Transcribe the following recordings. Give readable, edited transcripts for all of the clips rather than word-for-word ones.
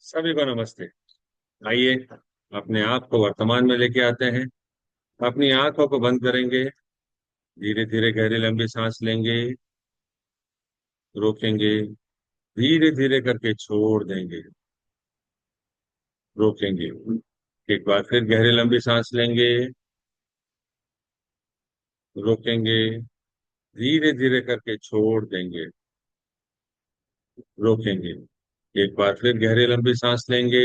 सभी को नमस्ते। आइए अपने आप को वर्तमान में लेके आते हैं। अपनी आंखों को बंद करेंगे। धीरे धीरे गहरी लंबी सांस लेंगे। रोकेंगे। धीरे धीरे करके छोड़ देंगे। रोकेंगे। एक बार फिर गहरी लंबी सांस लेंगे। रोकेंगे। धीरे धीरे करके छोड़ देंगे। रोकेंगे। एक बार फिर गहरी लंबी सांस लेंगे।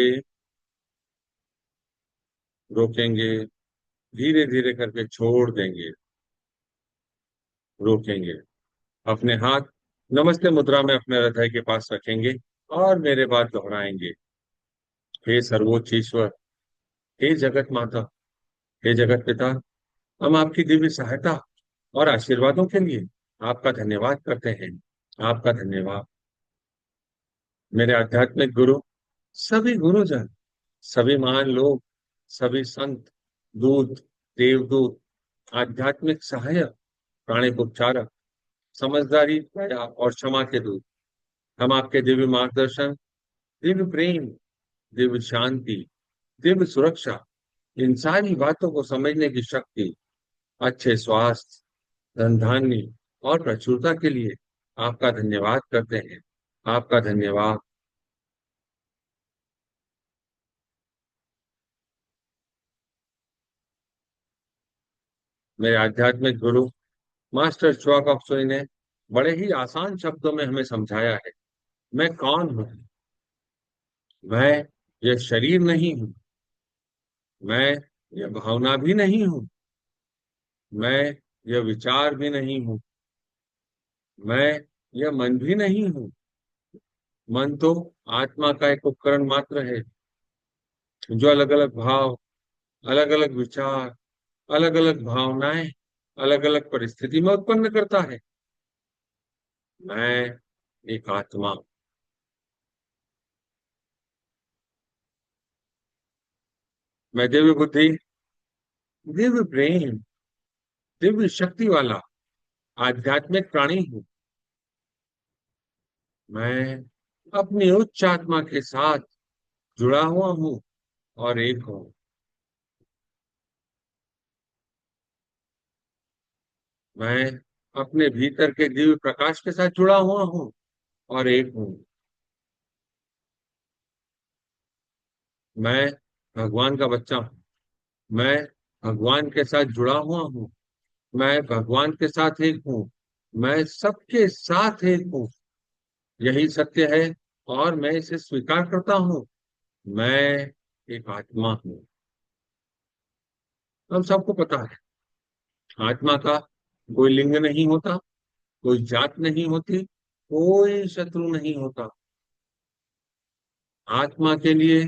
रोकेंगे। धीरे धीरे करके छोड़ देंगे। रोकेंगे। अपने हाथ नमस्ते मुद्रा में अपने हृदय के पास रखेंगे और मेरे बाद दोहराएंगे। हे सर्वोच्च ईश्वर, हे जगत माता, हे जगत पिता, हम आपकी दिव्य सहायता और आशीर्वादों के लिए आपका धन्यवाद करते हैं। आपका धन्यवाद। मेरे आध्यात्मिक गुरु, सभी गुरुजन, सभी महान लोग, सभी संत, दूत, देवदूत, आध्यात्मिक सहायक, प्राणिक उपचारक, समझदारी, दया और क्षमा के दूत, हम आपके दिव्य मार्गदर्शन, दिव्य प्रेम, दिव्य शांति, दिव्य सुरक्षा, इन सारी बातों को समझने की शक्ति, अच्छे स्वास्थ्य, धन धान्य और प्रचुरता के लिए आपका धन्यवाद करते हैं। आपका धन्यवाद। मेरे आध्यात्मिक गुरु मास्टर च्वा कॉक्सुई ने बड़े ही आसान शब्दों में हमें समझाया है। मैं कौन हूँ? मैं यह शरीर नहीं हूँ। मैं यह भावना भी नहीं हूँ। मैं यह विचार भी नहीं हूँ। मैं यह मन भी नहीं हूँ। मन तो आत्मा का एक उपकरण मात्र है जो अलग अलग भाव, अलग अलग विचार, अलग अलग भावनाएं, अलग अलग परिस्थिति में उत्पन्न करता है। मैं एक आत्मा। मैं दिव्य बुद्धि, दिव्य प्रेम, दिव्य शक्ति वाला आध्यात्मिक प्राणी हूँ। मैं अपनी उच्च आत्मा के साथ जुड़ा हुआ हूँ और एक हूँ। मैं अपने भीतर के दिव्य प्रकाश के साथ जुड़ा हुआ हूँ और एक हूँ। मैं भगवान का बच्चा हूँ। मैं भगवान के साथ जुड़ा हुआ हूँ। मैं भगवान के साथ एक हूँ। मैं सबके साथ एक हूँ। यही सत्य है और मैं इसे स्वीकार करता हूँ। मैं एक आत्मा हूँ। हम सबको पता है, आत्मा का कोई लिंग नहीं होता, कोई जात नहीं होती, कोई शत्रु नहीं होता। आत्मा के लिए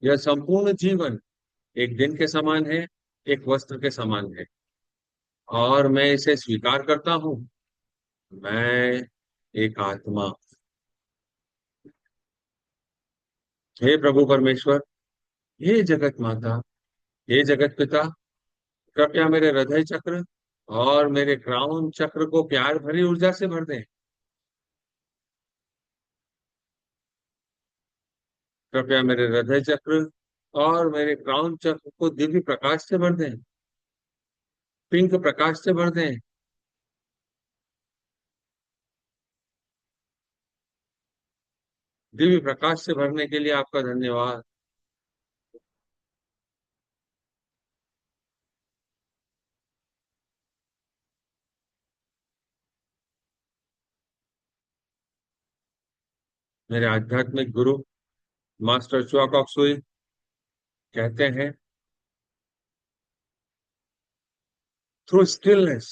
यह संपूर्ण जीवन एक दिन के समान है, एक वस्त्र के समान है, और मैं इसे स्वीकार करता हूँ। मैं एक आत्मा। हे प्रभु परमेश्वर, हे जगत माता, हे जगत पिता, कृपया मेरे हृदय चक्र और मेरे क्राउन चक्र को प्यार भरी ऊर्जा से भर दें। कृपया मेरे हृदय चक्र और मेरे क्राउन चक्र को दिव्य प्रकाश से भर दें। पिंक प्रकाश से भर दें। दिव्य प्रकाश से भरने के लिए आपका धन्यवाद। मेरे आध्यात्मिक गुरु मास्टर चुआ कॉक्सुई कहते हैं, through stillness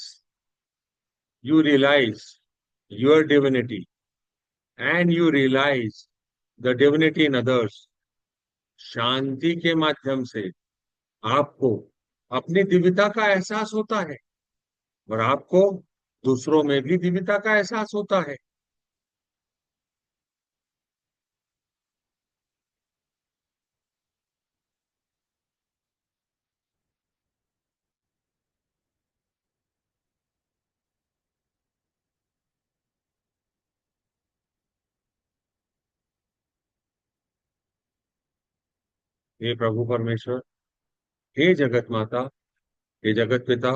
you realise your divinity and you realise the divinity in others. शांति के माध्यम से आपको अपनी दिव्यता का एहसास होता है और आपको दूसरों में भी दिव्यता का एहसास होता है। हे प्रभु परमेश्वर, हे जगत माता, हे जगत पिता,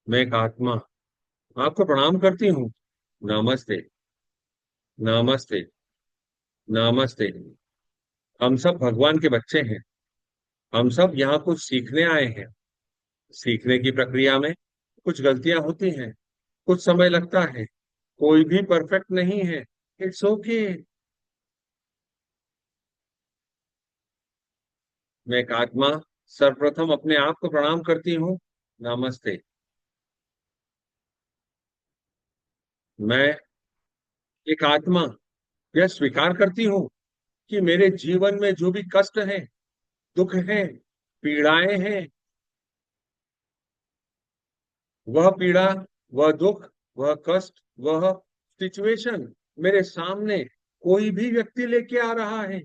मैं एक आत्मा आपको प्रणाम करती हूँ। नमस्ते। नमस्ते। नमस्ते। हम सब भगवान के बच्चे हैं। हम सब यहाँ कुछ सीखने आए हैं। सीखने की प्रक्रिया में कुछ गलतियां होती हैं, कुछ समय लगता है। कोई भी परफेक्ट नहीं है। It's okay. मैं एक आत्मा सर्वप्रथम अपने आप को प्रणाम करती हूँ। नमस्ते। मैं एक आत्मा यह स्वीकार करती हूँ कि मेरे जीवन में जो भी कष्ट है, दुख है, पीड़ाएं हैं, वह पीड़ा, वह दुख, वह कष्ट, वह सिचुएशन मेरे सामने कोई भी व्यक्ति लेके आ रहा है,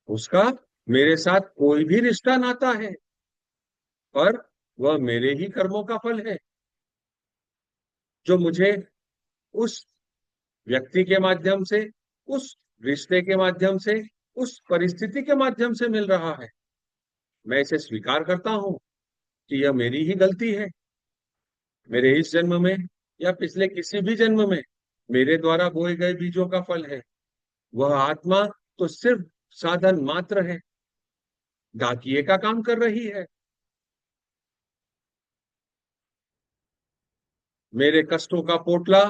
उसका मेरे साथ कोई भी रिश्ता नाता है, पर वह मेरे ही कर्मों का फल है, जो मुझे उस व्यक्ति के माध्यम से, उस रिश्ते के माध्यम से, उस परिस्थिति के माध्यम से मिल रहा है। मैं इसे स्वीकार करता हूँ कि यह मेरी ही गलती है। मेरे इस जन्म में या पिछले किसी भी जन्म में मेरे द्वारा बोए गए बीजों का फल है। वह आत्मा तो सिर्फ साधन मात्र है, डाकिए का काम कर रही है। मेरे कष्टों का पोटला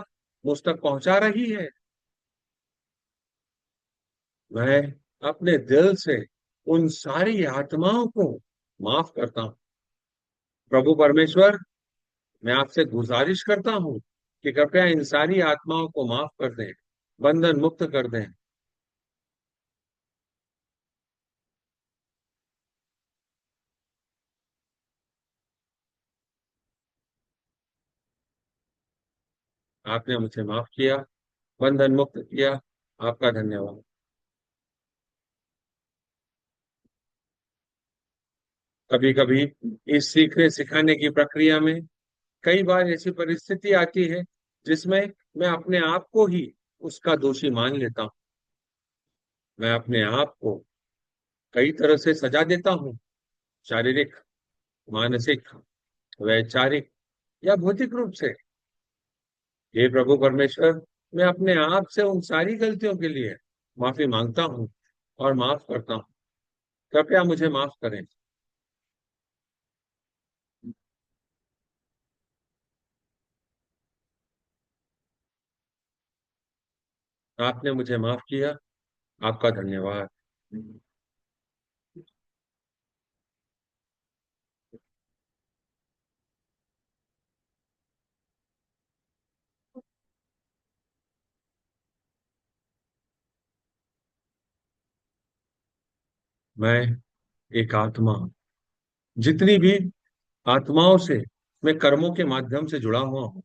मुझ तक पहुंचा रही है। मैं अपने दिल से उन सारी आत्माओं को माफ करता हूँ। प्रभु परमेश्वर, मैं आपसे गुजारिश करता हूँ कि कृपया इन सारी आत्माओं को माफ कर दें, बंधन मुक्त कर दें। आपने मुझे माफ किया, बंधन मुक्त किया। आपका धन्यवाद। कभी कभी इस सीखने सिखाने की प्रक्रिया में कई बार ऐसी परिस्थिति आती है जिसमें मैं अपने आप को ही उसका दोषी मान लेता हूँ। मैं अपने आप को कई तरह से सजा देता हूँ, शारीरिक, मानसिक, वैचारिक या भौतिक रूप से। हे प्रभु परमेश्वर, मैं अपने आप से उन सारी गलतियों के लिए माफी मांगता हूँ और माफ करता हूँ। कृपया मुझे माफ करें। आपने मुझे माफ किया। आपका धन्यवाद। मैं एक आत्मा, जितनी भी आत्माओं से मैं कर्मों के माध्यम से जुड़ा हुआ हूँ,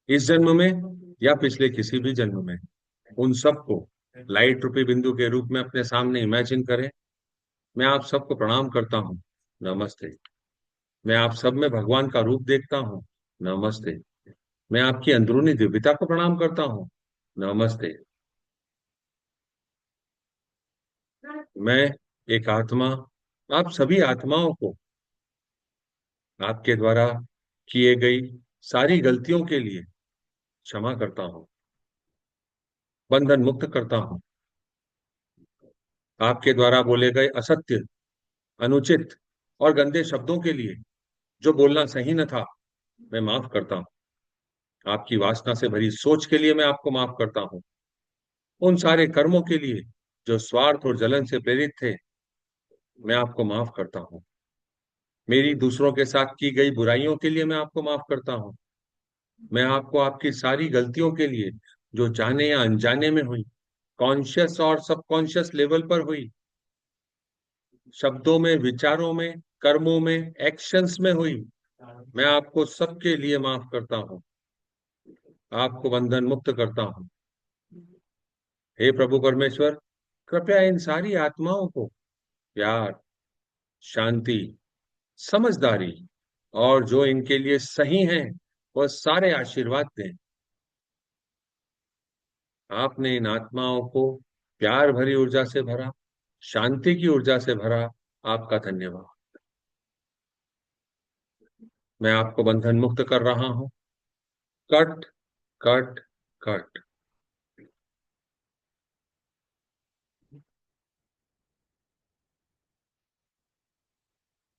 इस जन्म में या पिछले किसी भी जन्म में, उन सबको लाइट रूपी बिंदु के रूप में अपने सामने इमेजिन करें। मैं आप सबको प्रणाम करता हूँ। नमस्ते। मैं आप सब में भगवान का रूप देखता हूँ। नमस्ते। मैं आपकी अंदरूनी दिव्यता को प्रणाम करता हूँ। नमस्ते। मैं एक आत्मा आप सभी आत्माओं को आपके द्वारा किए गई सारी गलतियों के लिए क्षमा करता हूँ, बंधन मुक्त करता हूँ। आपके द्वारा बोले गए असत्य, अनुचित और गंदे शब्दों के लिए, जो बोलना सही न था, मैं माफ करता हूँ। आपकी वासना से भरी सोच के लिए मैं आपको माफ करता हूँ। उन सारे कर्मों के लिए जो स्वार्थ और जलन से प्रेरित थे, मैं आपको माफ करता हूँ। मेरी दूसरों के साथ की गई बुराइयों के लिए मैं आपको माफ करता हूँ। मैं आपको आपकी सारी गलतियों के लिए, जो जाने या अनजाने में हुई, कॉन्शियस और सबकॉन्शियस लेवल पर हुई, शब्दों में, विचारों में, कर्मों में, एक्शंस में हुई, मैं आपको सबके लिए माफ करता हूँ। आपको बंधन मुक्त करता हूँ। हे प्रभु परमेश्वर, कृपया इन सारी आत्माओं को प्यार, शांति, समझदारी और जो इनके लिए सही है, वह सारे आशीर्वाद दें। आपने इन आत्माओं को प्यार भरी ऊर्जा से भरा, शांति की ऊर्जा से भरा, आपका धन्यवाद। मैं आपको बंधन मुक्त कर रहा हूं। Cut, cut, cut.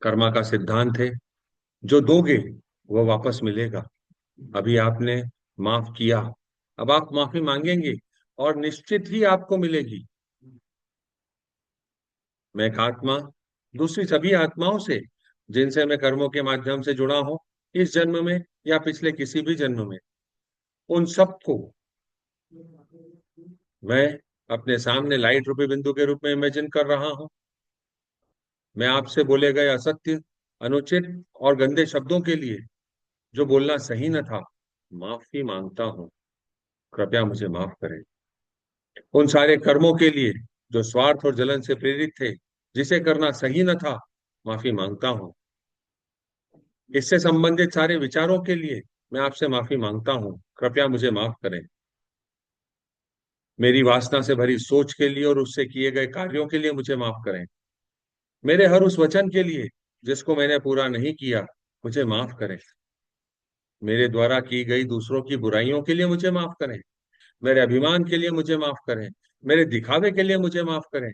कर्मा का सिद्धांत है, जो दोगे वो वापस मिलेगा। अभी आपने माफ किया, अब आप माफी मांगेंगे और निश्चित ही आपको मिलेगी। मैं एक आत्मा दूसरी सभी आत्माओं से, जिनसे मैं कर्मों के माध्यम से जुड़ा हूं, इस जन्म में या पिछले किसी भी जन्म में, उन सबको मैं अपने सामने लाइट रूपी बिंदु के रूप में इमेजिन कर रहा हूं। मैं आपसे बोले गए असत्य, अनुचित और गंदे शब्दों के लिए, जो बोलना सही न था, माफी मांगता हूं। कृपया मुझे माफ करें। उन सारे कर्मों के लिए जो स्वार्थ और जलन से प्रेरित थे, जिसे करना सही न था, माफी मांगता हूं। इससे संबंधित सारे विचारों के लिए मैं आपसे माफी मांगता हूं। कृपया मुझे माफ करें। मेरी वासना से भरी सोच के लिए और उससे किए गए कार्यों के लिए मुझे माफ करें। मेरे हर उस वचन के लिए जिसको मैंने पूरा नहीं किया, मुझे माफ करें। मेरे द्वारा की गई दूसरों की बुराइयों के लिए मुझे माफ करें। मेरे अभिमान के लिए मुझे माफ करें। मेरे दिखावे के लिए मुझे माफ करें।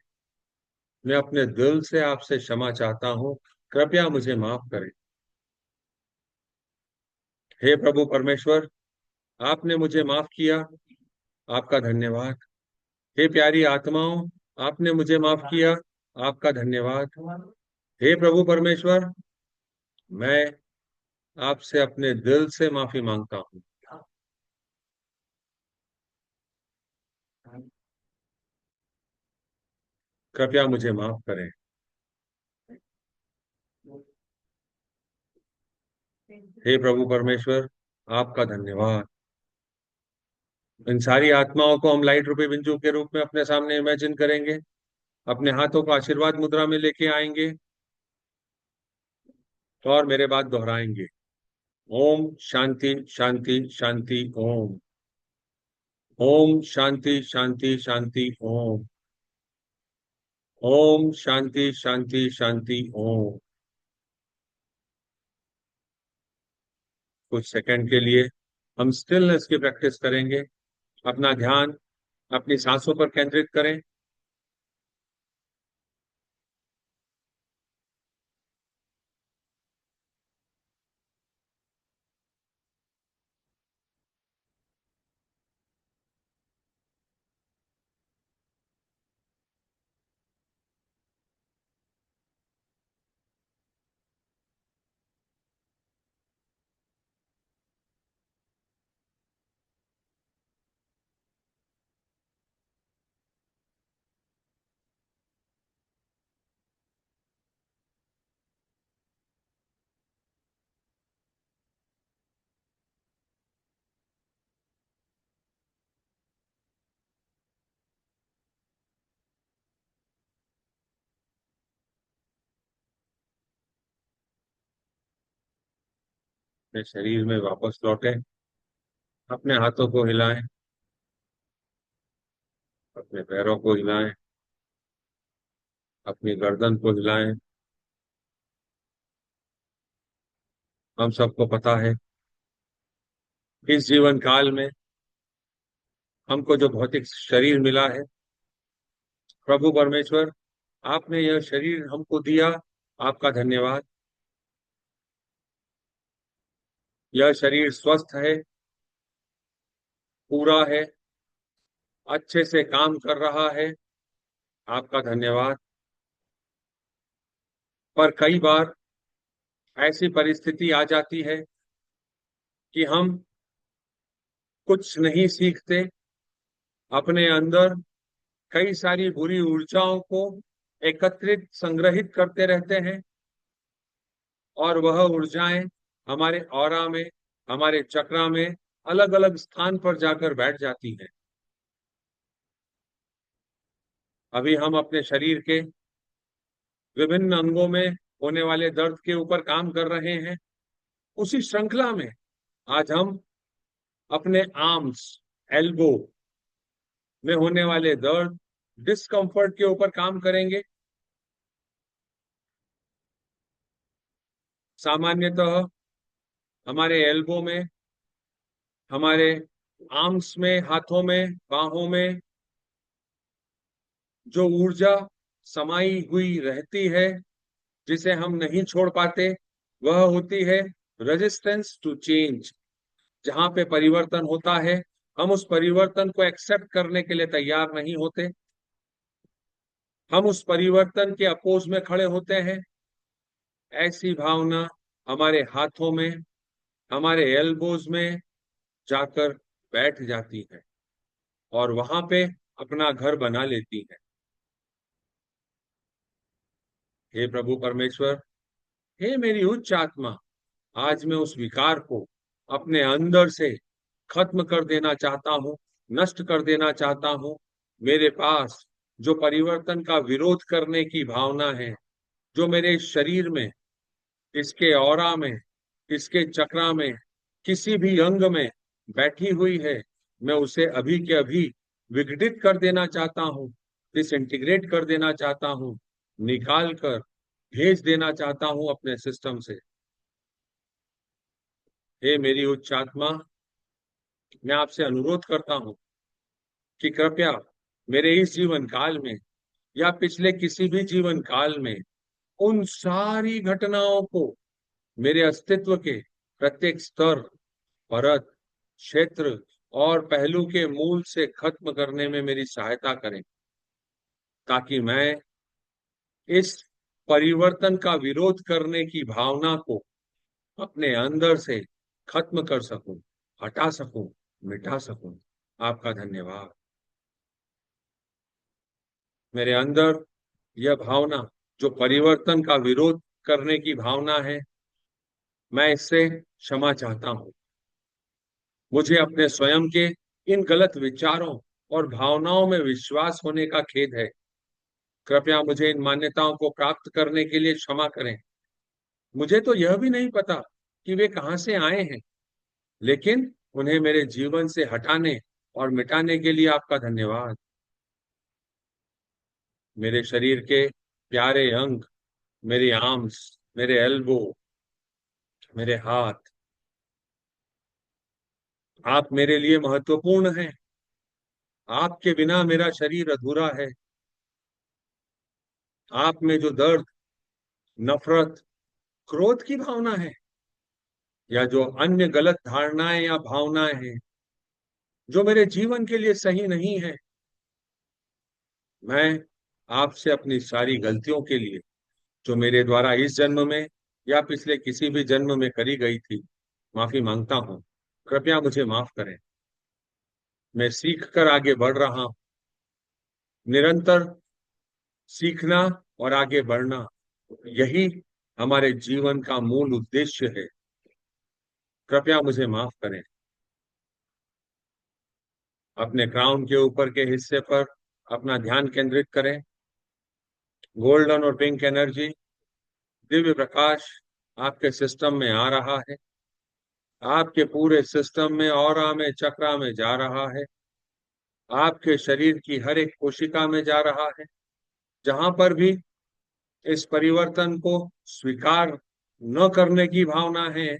मैं अपने दिल से आपसे क्षमा चाहता हूँ। कृपया मुझे माफ करें। हे प्रभु परमेश्वर, आपने मुझे माफ किया, आपका धन्यवाद। हे प्यारी आत्माओं, आपने मुझे माफ किया, आपका धन्यवाद। हे प्रभु परमेश्वर, मैं आपसे अपने दिल से माफी मांगता हूँ। कृपया मुझे माफ करें। हे प्रभु परमेश्वर, आपका धन्यवाद। इन सारी आत्माओं को हम लाइट रूपी बिंदु के रूप में अपने सामने इमेजिन करेंगे, अपने हाथों को आशीर्वाद मुद्रा में लेके आएंगे और मेरे बाद दोहराएंगे। ओम शांति शांति शांति ओम। ओम शांति शांति शांति ओम। ओम शांति शांति शांति ओम। कुछ सेकंड के लिए हम स्टिलनेस की प्रैक्टिस करेंगे। अपना ध्यान अपनी सांसों पर केंद्रित करें। अपने शरीर में वापस लौटें। अपने हाथों को हिलाएं, अपने पैरों को हिलाएं, अपनी गर्दन को हिलाएं। हम सबको पता है, इस जीवन काल में हमको जो भौतिक शरीर मिला है, प्रभु परमेश्वर, आपने यह शरीर हमको दिया, आपका धन्यवाद। यह शरीर स्वस्थ है, पूरा है, अच्छे से काम कर रहा है, आपका धन्यवाद। पर कई बार ऐसी परिस्थिति आ जाती है कि हम कुछ नहीं सीखते, अपने अंदर कई सारी बुरी ऊर्जाओं को एकत्रित संग्रहित करते रहते हैं और वह ऊर्जाएं हमारे ऑरा में, हमारे चक्रा में अलग अलग स्थान पर जाकर बैठ जाती हैं। अभी हम अपने शरीर के विभिन्न अंगों में होने वाले दर्द के ऊपर काम कर रहे हैं। उसी श्रृंखला में आज हम अपने आर्म्स, एल्बो में होने वाले दर्द, डिस्कंफर्ट के ऊपर काम करेंगे। सामान्यतः हमारे एल्बो में, हमारे आर्म्स में, हाथों में, बाहों में जो ऊर्जा समाई हुई रहती है, जिसे हम नहीं छोड़ पाते, वह होती है रेजिस्टेंस टू चेंज। जहां पे परिवर्तन होता है, हम उस परिवर्तन को एक्सेप्ट करने के लिए तैयार नहीं होते, हम उस परिवर्तन के अपोज में खड़े होते हैं। ऐसी भावना हमारे हाथों में, हमारे एल्बोज में जाकर बैठ जाती है और वहां पे अपना घर बना लेती है। हे प्रभु परमेश्वर, हे मेरी उच्च आत्मा, आज मैं उस विकार को अपने अंदर से खत्म कर देना चाहता हूँ, नष्ट कर देना चाहता हूँ। मेरे पास जो परिवर्तन का विरोध करने की भावना है, जो मेरे शरीर में, इसके ऑरा में, इसके चक्रा में, किसी भी अंग में बैठी हुई है, मैं उसे अभी के अभी विघटित कर देना चाहता हूँ, डिसइंटीग्रेट कर देना चाहता हूँ, निकाल कर भेज देना चाहता हूँ अपने सिस्टम से। हे मेरी उच्च आत्मा, मैं आपसे अनुरोध करता हूँ कि कृपया मेरे इस जीवन काल में या पिछले किसी भी जीवन काल में उन सारी घटनाओं को मेरे अस्तित्व के प्रत्येक स्तर, परत, क्षेत्र और पहलू के मूल से खत्म करने में मेरी सहायता करें, ताकि मैं इस परिवर्तन का विरोध करने की भावना को अपने अंदर से खत्म कर सकूं, हटा सकूं, मिटा सकूं। आपका धन्यवाद। मेरे अंदर यह भावना, जो परिवर्तन का विरोध करने की भावना है, मैं इससे क्षमा चाहता हूं। मुझे अपने स्वयं के इन गलत विचारों और भावनाओं में विश्वास होने का खेद है। कृपया मुझे इन मान्यताओं को प्राप्त करने के लिए क्षमा करें। मुझे तो यह भी नहीं पता कि वे कहां से आए हैं, लेकिन उन्हें मेरे जीवन से हटाने और मिटाने के लिए आपका धन्यवाद। मेरे शरीर के प्यारे अंग, मेरी आर्म्स, मेरे एल्बो, मेरे हाथ, आप मेरे लिए महत्वपूर्ण हैं। आपके बिना मेरा शरीर अधूरा है। आप में जो दर्द, नफरत, क्रोध की भावना है, या जो अन्य गलत धारणाएं या भावनाएं हैं जो मेरे जीवन के लिए सही नहीं है, मैं आपसे अपनी सारी गलतियों के लिए, जो मेरे द्वारा इस जन्म में या पिछले किसी भी जन्म में करी गई थी, माफी मांगता हूँ। कृपया मुझे माफ करें। मैं सीख कर आगे बढ़ रहा हूँ। निरंतर सीखना और आगे बढ़ना, यही हमारे जीवन का मूल उद्देश्य है। कृपया मुझे माफ करें। अपने क्राउन के ऊपर के हिस्से पर अपना ध्यान केंद्रित करें। गोल्डन और पिंक एनर्जी, दिव्य प्रकाश आपके सिस्टम में आ रहा है, आपके पूरे सिस्टम में, ऑरा में, चक्रा में जा रहा है, आपके शरीर की हर एक कोशिका में जा रहा है। जहां पर भी इस परिवर्तन को स्वीकार न करने की भावना है,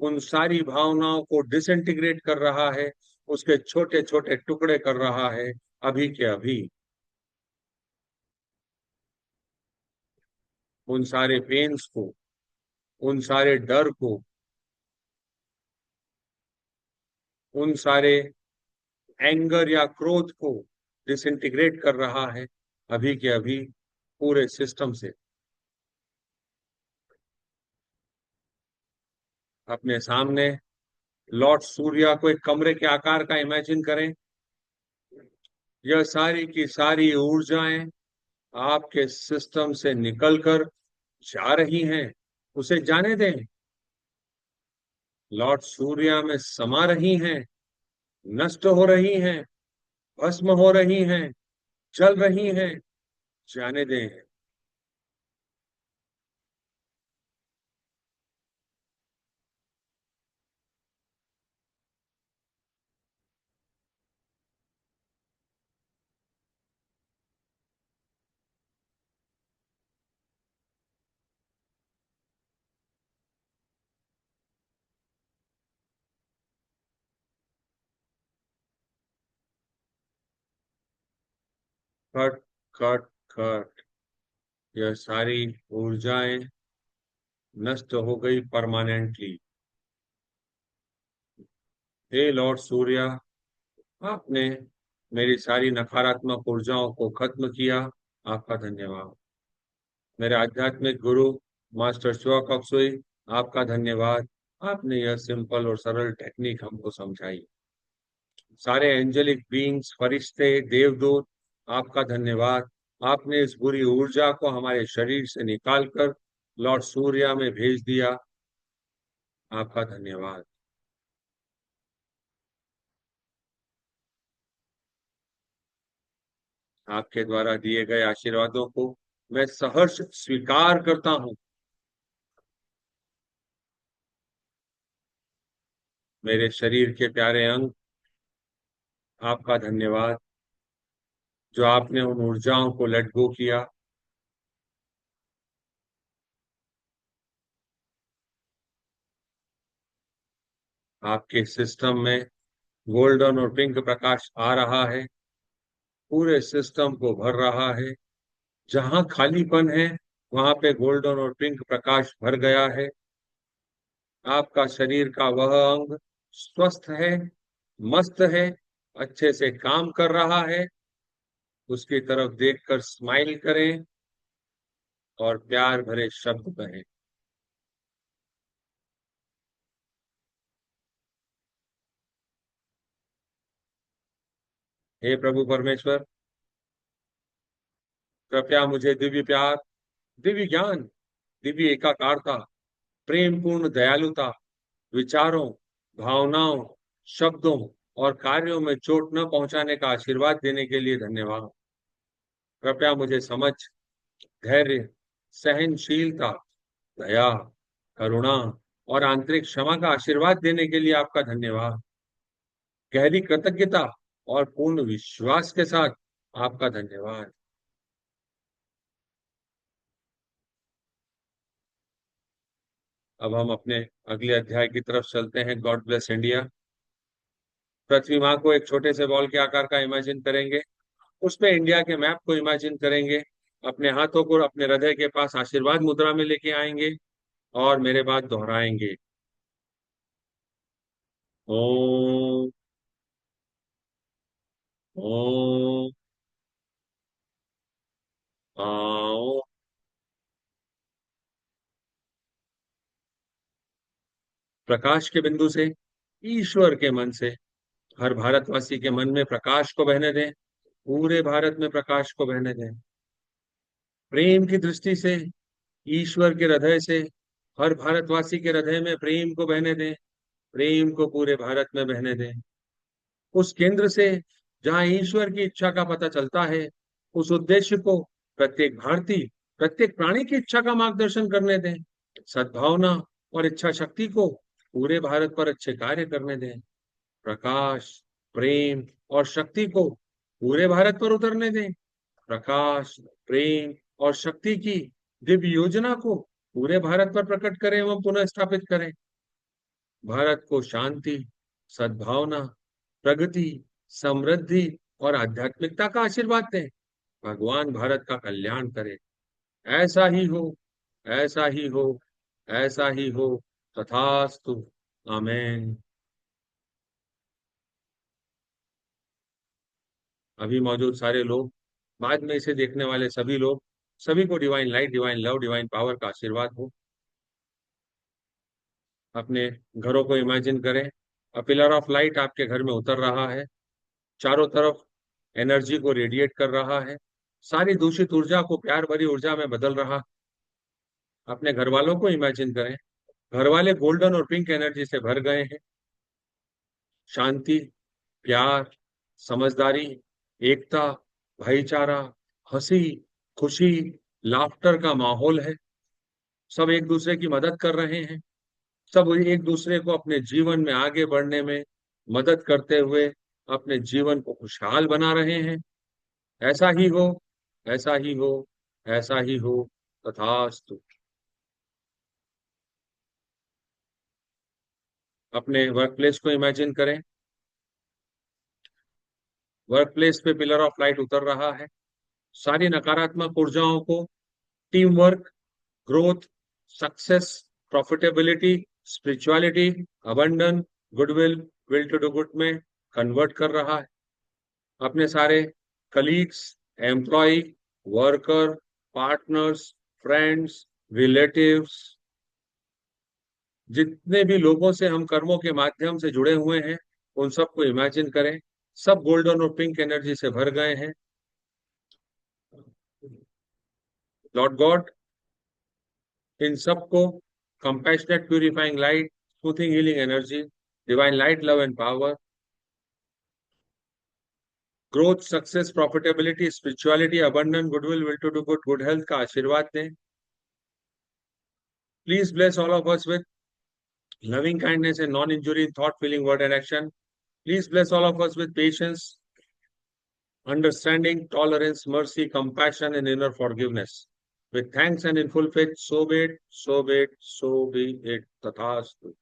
उन सारी भावनाओं को डिसइंटीग्रेट कर रहा है, उसके छोटे छोटे टुकड़े कर रहा है, अभी के अभी। उन सारे पेन्स को, उन सारे डर को, उन सारे एंगर या क्रोध को डिसइंटीग्रेट कर रहा है, अभी के अभी, पूरे सिस्टम से। अपने सामने लॉर्ड सूर्य को एक कमरे के आकार का इमेजिन करें। यह सारी की सारी ऊर्जाएं आपके सिस्टम से निकलकर जा रही हैं, उसे जाने दें। लॉर्ड सूर्य में समा रही हैं, नष्ट हो रही हैं, भस्म हो रही हैं, चल रही हैं, जाने दें। खट खट खट, यह सारी ऊर्जाएं नष्ट हो गई परमानेंटली। हे लॉर्ड सूर्य, आपने मेरी सारी नकारात्मक ऊर्जाओं को खत्म किया। आपका धन्यवाद। मेरे आध्यात्मिक गुरु मास्टर शिवा कप्सुई, आपका धन्यवाद। आपने यह सिंपल और सरल टेक्निक हमको समझाई। सारे एंजेलिक बीइंग्स, फरिश्ते, देवदूत, आपका धन्यवाद। आपने इस बुरी ऊर्जा को हमारे शरीर से निकालकर लॉर्ड सूर्य में भेज दिया। आपका धन्यवाद। आपके द्वारा दिए गए आशीर्वादों को मैं सहर्ष स्वीकार करता हूँ। मेरे शरीर के प्यारे अंग, आपका धन्यवाद जो आपने उन ऊर्जाओं को लेट गो किया। आपके सिस्टम में गोल्डन और पिंक प्रकाश आ रहा है, पूरे सिस्टम को भर रहा है। जहां खालीपन है वहां पे गोल्डन और पिंक प्रकाश भर गया है। आपका शरीर का वह अंग स्वस्थ है, मस्त है, अच्छे से काम कर रहा है। उसकी तरफ देखकर स्माइल करें और प्यार भरे शब्द कहें। हे प्रभु परमेश्वर, कृपया मुझे दिव्य प्यार, दिव्य ज्ञान, दिव्य एकाकारता, प्रेम पूर्ण दयालुता, विचारों, भावनाओं, शब्दों और कार्यों में चोट न पहुंचाने का आशीर्वाद देने के लिए धन्यवाद। कृपया मुझे समझ, धैर्य, सहनशीलता, दया, करुणा और आंतरिक क्षमा का आशीर्वाद देने के लिए आपका धन्यवाद। गहरी कृतज्ञता और पूर्ण विश्वास के साथ आपका धन्यवाद। अब हम अपने अगले अध्याय की तरफ चलते हैं। God bless India. पृथ्वी माँ को एक छोटे से बॉल के आकार का इमेजिन करेंगे। उस पे इंडिया के मैप को इमेजिन करेंगे। अपने हाथों को अपने हृदय के पास आशीर्वाद मुद्रा में लेके आएंगे और मेरे बाद दोहराएंगे। ओम। ओम। आओ। प्रकाश के बिंदु से, ईश्वर के मन से, हर भारतवासी के मन में प्रकाश को बहने दें। पूरे भारत में प्रकाश को बहने दें। प्रेम की दृष्टि से, ईश्वर के हृदय से, हर भारतवासी के हृदय में प्रेम को बहने दें। प्रेम को पूरे भारत में बहने दें। उस केंद्र से जहां ईश्वर की इच्छा का पता चलता है, उस उद्देश्य को प्रत्येक भारतीय, प्रत्येक प्राणी की इच्छा का मार्गदर्शन करने दें। सद्भावना और इच्छा शक्ति को पूरे भारत पर अच्छे कार्य करने दें। प्रकाश, प्रेम और शक्ति को पूरे भारत पर उतरने दें। प्रकाश, प्रेम और शक्ति की दिव्य योजना को पूरे भारत पर प्रकट करें एवं पुनः स्थापित करें। भारत को शांति, सद्भावना, प्रगति, समृद्धि और आध्यात्मिकता का आशीर्वाद दें। भगवान भारत का कल्याण करे। ऐसा ही हो, ऐसा ही हो, ऐसा ही हो। तथास्तु। आमीन। अभी मौजूद सारे लोग, बाद में इसे देखने वाले सभी लोग, सभी को divine light, divine love, divine power का आशीर्वाद हो। अपने घरों को इमेजिन करें। अ पिलर ऑफ लाइट आपके घर में उतर रहा है, चारों तरफ एनर्जी को रेडिएट कर रहा है, सारी दूषित ऊर्जा को प्यार भरी ऊर्जा में बदल रहा। अपने घर वालों को इमेजिन करें। घर वाले गोल्डन और पिंक एनर्जी से भर गए हैं। शांति, प्यार, समझदारी, एकता, भाईचारा, हंसी, खुशी, लाफ्टर का माहौल है। सब एक दूसरे की मदद कर रहे हैं। सब एक दूसरे को अपने जीवन में आगे बढ़ने में मदद करते हुए अपने जीवन को खुशहाल बना रहे हैं। ऐसा ही हो, ऐसा ही हो, ऐसा ही हो। तथास्तु। अपने वर्क प्लेस को इमेजिन करें। वर्क प्लेस पे पिलर ऑफ लाइट उतर रहा है। सारी नकारात्मक ऊर्जाओं को team work, growth, success, profitability, spirituality, abundance, goodwill, will to do good में कन्वर्ट कर रहा है। अपने सारे colleagues, employ, worker, partners, friends, relatives, जितने भी लोगों से हम कर्मों के माध्यम से जुड़े हुए हैं, उन सबको इमेजिन करें, सब गोल्डन और पिंक एनर्जी से भर गए हैं। लॉर्ड गॉड इन सबको compassionate purifying light, smoothing healing energy, divine light, love and power, growth, success, profitability, spirituality, abundance, goodwill, will to do good, good health का आशीर्वाद दें। Please bless all of us with loving kindness and non-injury in thought, feeling, word, and action. Please bless all of us with patience, understanding, tolerance, mercy, compassion, and inner forgiveness. With thanks and in full faith, so be it, so be it, so be it. तथास्तु।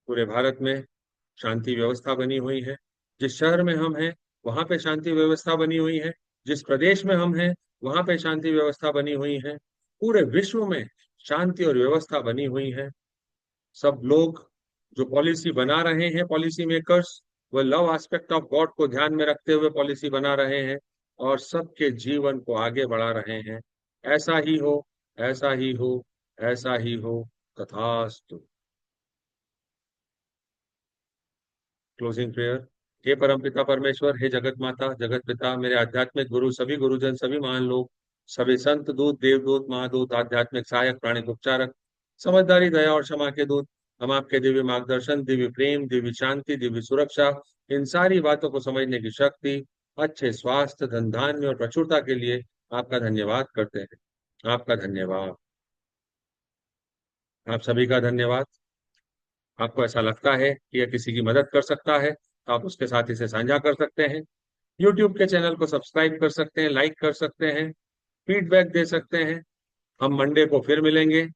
पूरे भारत में शांति व्यवस्था बनी हुई है। जिस शहर में हम हैं, वहां पे शांति व्यवस्था बनी हुई है। जिस प्रदेश में हम हैं, वहां पे शांति व्यवस्था बनी हुई है। पूरे विश्व में शांति और व्यवस्था बनी हुई है। सब लोग जो पॉलिसी बना रहे हैं, पॉलिसी मेकर्स, वो लव एस्पेक्ट ऑफ गॉड को ध्यान में रखते हुए पॉलिसी बना रहे हैं और सबके जीवन को आगे बढ़ा रहे हैं। ऐसा ही हो, ऐसा ही हो, ऐसा ही हो। तथास्तु। Closing prayer. हे परमपिता परमेश्वर, हे जगत माता, जगत पिता, मेरे आध्यात्मिक गुरु, सभी गुरुजन, सभी महान लोग, सभी संत दूत, देवदूत, महादूत, आध्यात्मिक सहायक, प्राणिक उपचारक, समझदारी, दया और क्षमा के दूत, हम आपके दिव्य मार्गदर्शन, दिव्य प्रेम, दिव्य शांति, दिव्य सुरक्षा, इन सारी बातों को समझने की शक्ति, अच्छे स्वास्थ्य, धन धान्य और प्रचुरता के लिए आपका धन्यवाद करते हैं। आपका धन्यवाद। आप सभी का धन्यवाद। आपको ऐसा लगता है कि यह किसी की मदद कर सकता है, तो आप उसके साथ इसे साझा कर सकते हैं। यूट्यूब के चैनल को सब्सक्राइब कर सकते हैं, लाइक कर सकते हैं, फीडबैक दे सकते हैं। हम मंडे को फिर मिलेंगे।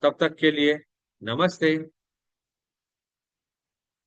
तब तक के लिए नमस्ते।